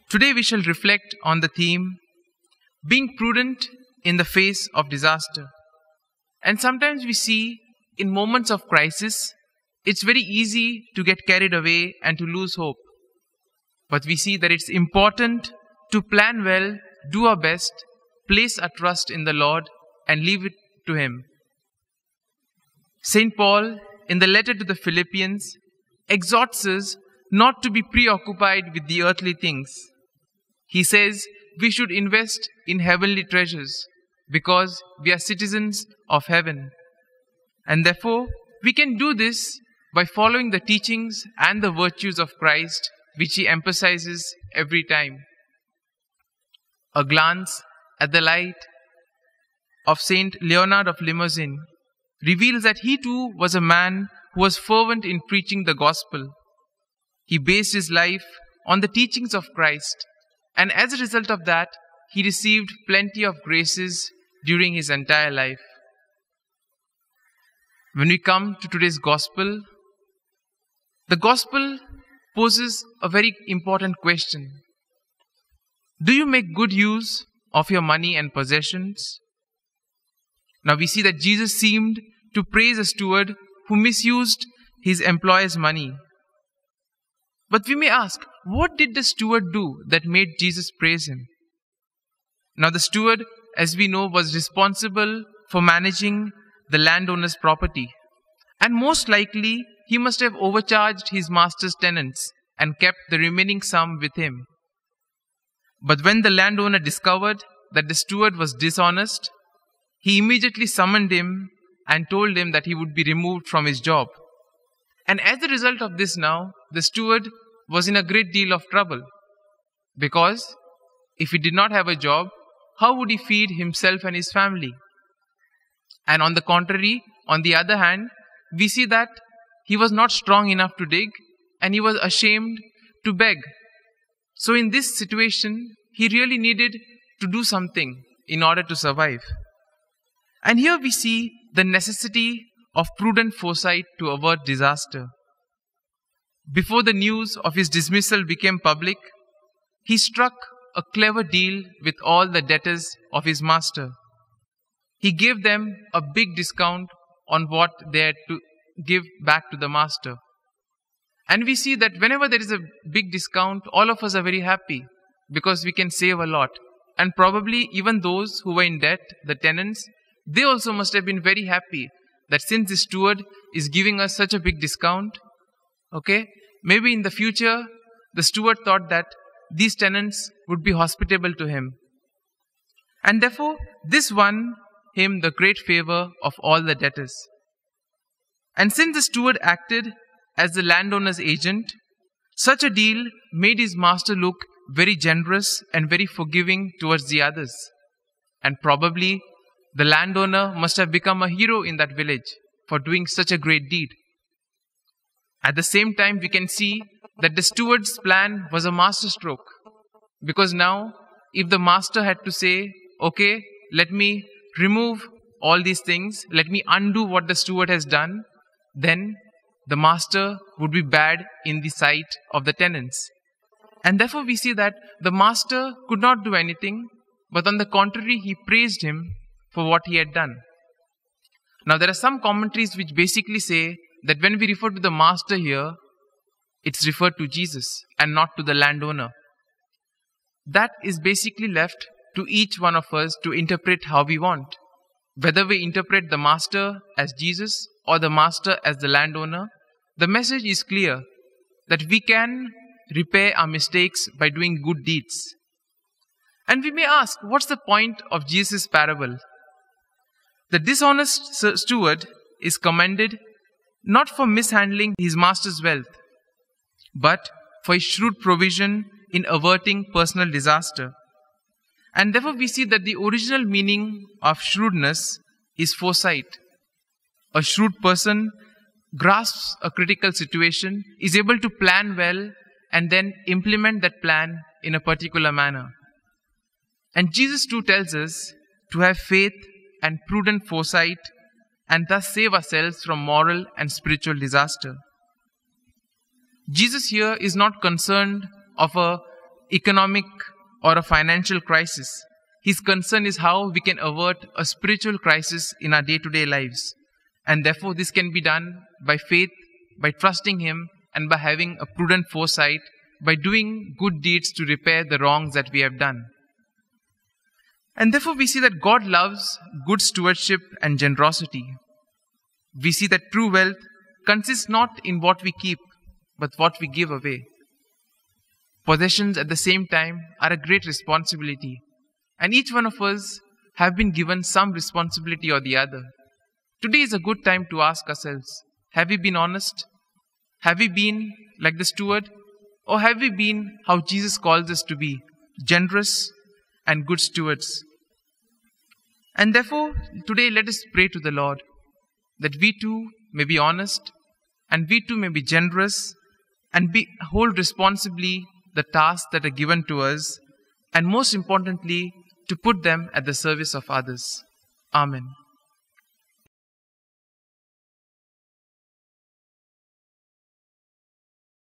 Today we shall reflect on the theme, being prudent in the face of disaster. And sometimes we see in moments of crisis, it's very easy to get carried away and to lose hope. But we see that it's important to plan well, do our best, place our trust in the Lord and leave it to Him. St. Paul, in the letter to the Philippians, exhorts us not to be preoccupied with the earthly things. He says we should invest in heavenly treasures because we are citizens of heaven. And therefore, we can do this by following the teachings and the virtues of Christ, which he emphasizes every time. A glance at the light of Saint Leonard of Limousin reveals that he too was a man who was fervent in preaching the gospel. He based his life on the teachings of Christ, and as a result of that, he received plenty of graces during his entire life. When we come to today's gospel, the gospel poses a very important question. Do you make good use of your money and possessions? Now we see that Jesus seemed to praise a steward who misused his employer's money. But we may ask, what did the steward do that made Jesus praise him? Now the steward, as we know, was responsible for managing the landowner's property. And most likely, he must have overcharged his master's tenants and kept the remaining sum with him. But when the landowner discovered that the steward was dishonest, he immediately summoned him and told him that he would be removed from his job. And as a result of this now, the steward was in a great deal of trouble. Because if he did not have a job, how would he feed himself and his family? And on the contrary, on the other hand, we see that he was not strong enough to dig and he was ashamed to beg. So in this situation, he really needed to do something in order to survive. And here we see the necessity of prudent foresight to avert disaster. Before the news of his dismissal became public, he struck a clever deal with all the debtors of his master. He gave them a big discount on what they had to give back to the master. And we see that whenever there is a big discount, all of us are very happy because we can save a lot. And probably even those who were in debt, the tenants, they also must have been very happy that since the steward is giving us such a big discount, maybe in the future, the steward thought that these tenants would be hospitable to him. And therefore, this won him the great favor of all the debtors. And since the steward acted as the landowner's agent, such a deal made his master look very generous and very forgiving towards the others. And probably the landowner must have become a hero in that village for doing such a great deed. At the same time, we can see that the steward's plan was a masterstroke. Because now, if the master had to say, okay, let me remove all these things, let me undo what the steward has done, then the master would be bad in the sight of the tenants. And therefore we see that the master could not do anything, but on the contrary, he praised him for what he had done. Now there are some commentaries which basically say that when we refer to the master here, it's referred to Jesus and not to the landowner. That is basically left to each one of us to interpret how we want. Whether we interpret the master as Jesus or the master as the landowner, the message is clear that we can repair our mistakes by doing good deeds. And we may ask, what's the point of Jesus' parable? The dishonest steward is commended not for mishandling his master's wealth, but for his shrewd provision in averting personal disaster. And therefore we see that the original meaning of shrewdness is foresight. A shrewd person grasps a critical situation, is able to plan well, and then implement that plan in a particular manner. And Jesus too tells us to have faith and prudent foresight and thus save ourselves from moral and spiritual disaster. Jesus here is not concerned of a economic or a financial crisis. His concern is how we can avert a spiritual crisis in our day-to-day lives. And therefore, this can be done by faith, by trusting Him, and by having a prudent foresight, by doing good deeds to repair the wrongs that we have done. And therefore, we see that God loves good stewardship and generosity. We see that true wealth consists not in what we keep, but what we give away. Possessions at the same time are a great responsibility, and each one of us have been given some responsibility or the other. Today is a good time to ask ourselves, have we been honest? Have we been like the steward? Or have we been how Jesus calls us to be, generous and good stewards? And therefore, today let us pray to the Lord that we too may be honest, and we too may be generous, and hold responsibly the tasks that are given to us, and most importantly, to put them at the service of others. Amen.